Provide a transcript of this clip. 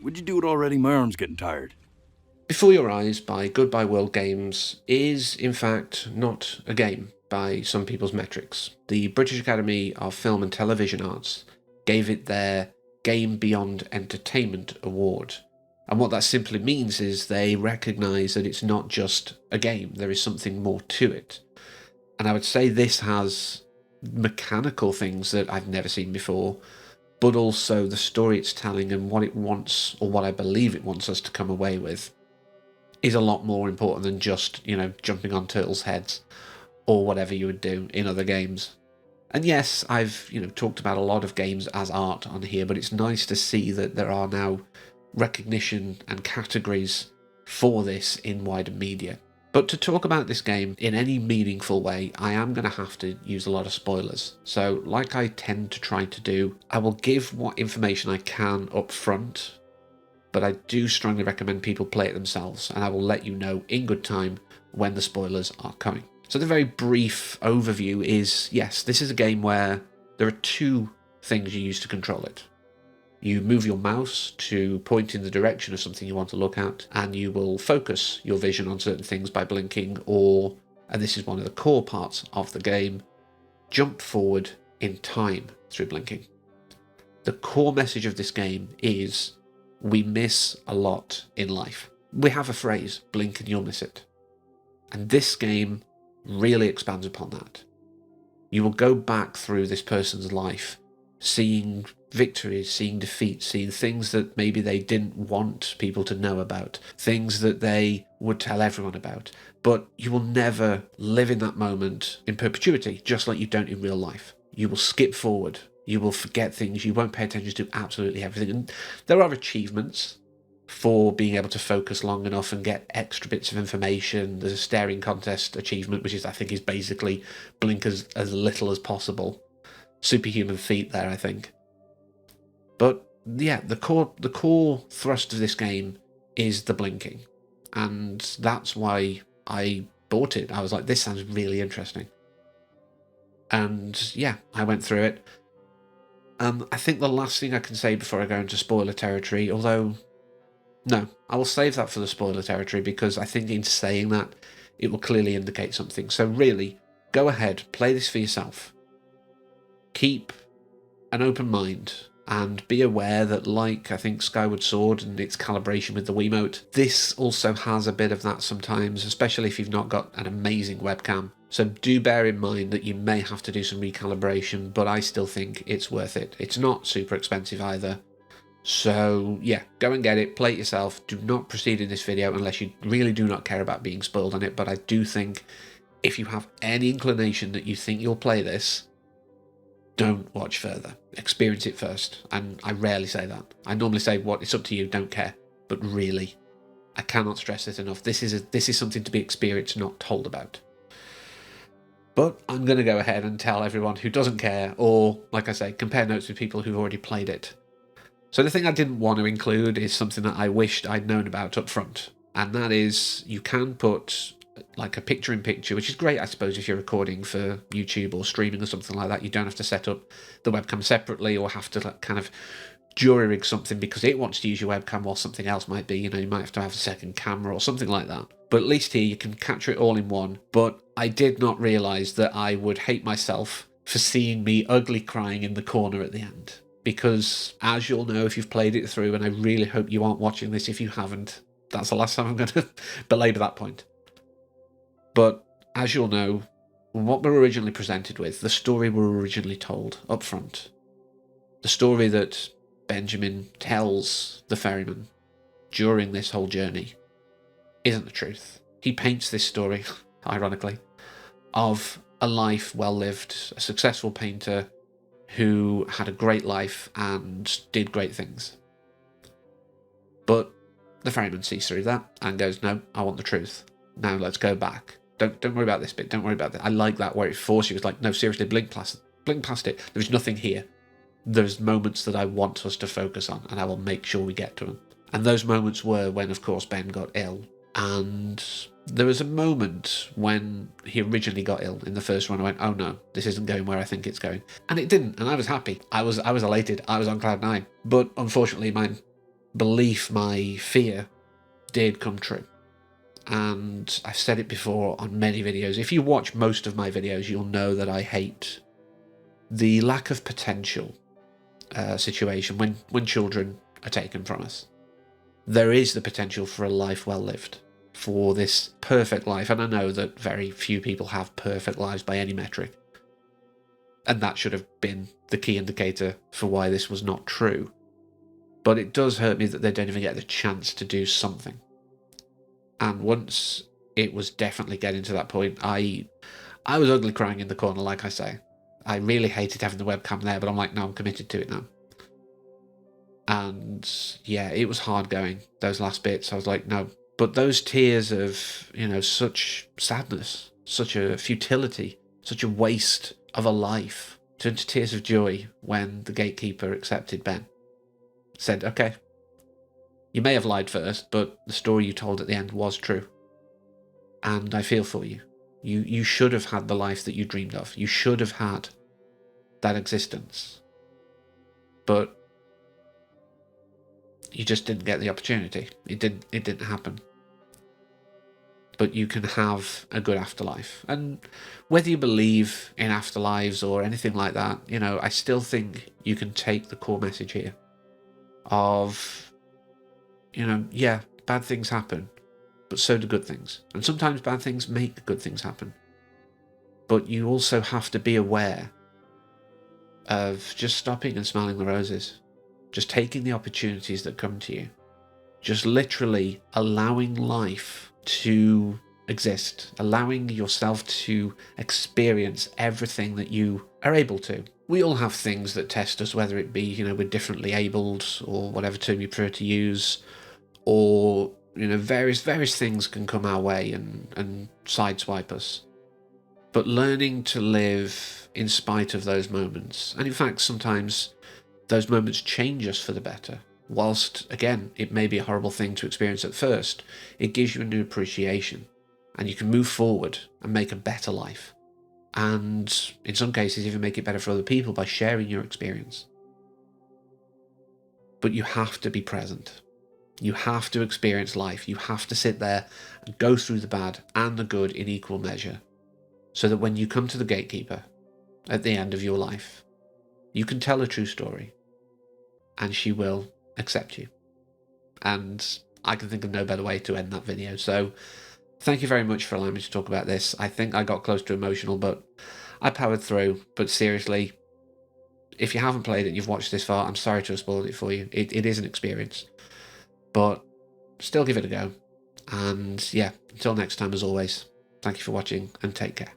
Would you do it already? My arm's getting tired. Before Your Eyes by Goodbye World Games is, in fact, not a game by some people's metrics. The British Academy of Film and Television Arts gave it their Game Beyond Entertainment Award. And what that simply means is they recognise that it's not just a game, there is something more to it. And I would say this has mechanical things that I've never seen before, but also the story it's telling and what it wants, or what I believe it wants us to come away with, is a lot more important than just, jumping on turtles' heads or whatever you would do in other games. And yes, I've, talked about a lot of games as art on here, but it's nice to see that there are now recognition and categories for this in wider media. But to talk about this game in any meaningful way, I am going to have to use a lot of spoilers. So, like I tend to try to do, I will give what information I can up front, but I do strongly recommend people play it themselves, and I will let you know in good time when the spoilers are coming. So the very brief overview is, yes, this is a game where there are two things you use to control it. You move your mouse to point in the direction of something you want to look at, and you will focus your vision on certain things by blinking, or, and this is one of the core parts of the game, jump forward in time through blinking. The core message of this game is, we miss a lot in life. We have a phrase, blink and you'll miss it. And this game really expands upon that. You will go back through this person's life, seeing victories, seeing defeats, seeing things that maybe they didn't want people to know about, things that they would tell everyone about. But you will never live in that moment in perpetuity, just like you don't in real life. You will skip forward. You will forget things. You won't pay attention to absolutely everything. And there are achievements for being able to focus long enough and get extra bits of information. There's a staring contest achievement, which is, I think, is basically blink as little as possible. Superhuman feat there, I think. But yeah, the core thrust of this game is the blinking. And that's why I bought it. I was like, this sounds really interesting. And yeah, I went through it. I think the last thing I can say before I go into spoiler territory, although, no, I will save that for the spoiler territory, because I think in saying that, it will clearly indicate something. So really, go ahead, play this for yourself. Keep an open mind, and be aware that, like, I think, Skyward Sword and its calibration with the Wiimote, this also has a bit of that sometimes, especially if you've not got an amazing webcam. So do bear in mind that you may have to do some recalibration, but I still think it's worth it. It's not super expensive either. So yeah, go and get it, play it yourself. Do not proceed in this video unless you really do not care about being spoiled on it, but I do think if you have any inclination that you think you'll play this, don't watch further. Experience it first. And I rarely say that. I normally say, it's up to you, don't care. But really, I cannot stress this enough. This is something to be experienced, not told about. But I'm going to go ahead and tell everyone who doesn't care, or, like I say, compare notes with people who've already played it. So the thing I didn't want to include is something that I wished I'd known about up front. And that is, you can put like a picture-in-picture, which is great, I suppose, if you're recording for YouTube or streaming or something like that. You don't have to set up the webcam separately or have to kind of jury-rig something because it wants to use your webcam while something else might be. You might have to have a second camera or something like that. But at least here you can capture it all in one. But I did not realise that I would hate myself for seeing me ugly crying in the corner at the end. Because, as you'll know if you've played it through, and I really hope you aren't watching this if you haven't, that's the last time I'm going to belabor that point. But, as you'll know, what we're originally presented with, the story we're originally told up front, the story that Benjamin tells the ferryman during this whole journey, isn't the truth. He paints this story, ironically, of a life well lived, a successful painter who had a great life and did great things. But the ferryman sees through that and goes, no, I want the truth. Now let's go back. Don't worry about this bit. Don't worry about that. I like that where it forced you. It's like, no, seriously, blink past it. There's nothing here. There's moments that I want us to focus on, and I will make sure we get to them. And those moments were when, of course, Ben got ill. And there was a moment when he originally got ill in the first run. I went, oh no, this isn't going where I think it's going. And it didn't, and I was happy. I was elated. I was on cloud 9. But unfortunately, belief, my fear, did come true. And I've said it before on many videos. If you watch most of my videos, you'll know that I hate the lack of potential situation when children are taken from us. There is the potential for a life well lived, for this perfect life. And I know that very few people have perfect lives by any metric. And that should have been the key indicator for why this was not true. But it does hurt me that they don't even get the chance to do something. And once it was definitely getting to that point, I was ugly crying in the corner, like I say. I really hated having the webcam there, but I'm like, no, I'm committed to it now. And yeah, it was hard going, those last bits. I was like, no. But those tears of, such sadness, such a futility, such a waste of a life, turned to tears of joy when the gatekeeper accepted Ben. Said, okay, you may have lied first, but the story you told at the end was true. And I feel for you. You should have had the life that you dreamed of. You should have had that existence. But you just didn't get the opportunity. It didn't happen. But you can have a good afterlife. And whether you believe in afterlives or anything like that, I still think you can take the core message here of, yeah, bad things happen, but so do good things. And sometimes bad things make good things happen. But you also have to be aware of just stopping and smelling the roses. Just taking the opportunities that come to you. Just literally allowing life to exist. Allowing yourself to experience everything that you are able to. We all have things that test us, whether it be, we're differently abled, or whatever term you prefer to use, or, various things can come our way and sideswipe us. But learning to live in spite of those moments, and in fact, sometimes those moments change us for the better. Whilst, again, it may be a horrible thing to experience at first, it gives you a new appreciation, and you can move forward and make a better life. And in some cases, even make it better for other people by sharing your experience. But you have to be present. You have to experience life. You have to sit there and go through the bad and the good in equal measure, so that when you come to the gatekeeper at the end of your life, you can tell a true story, and she will accept you. And I can think of no better way to end that video. So thank you very much for allowing me to talk about this. I think I got close to emotional, but I powered through. But seriously, if you haven't played it and you've watched this far, I'm sorry to have spoiled it for you. It is an experience. But still give it a go. And yeah, until next time, as always, thank you for watching and take care.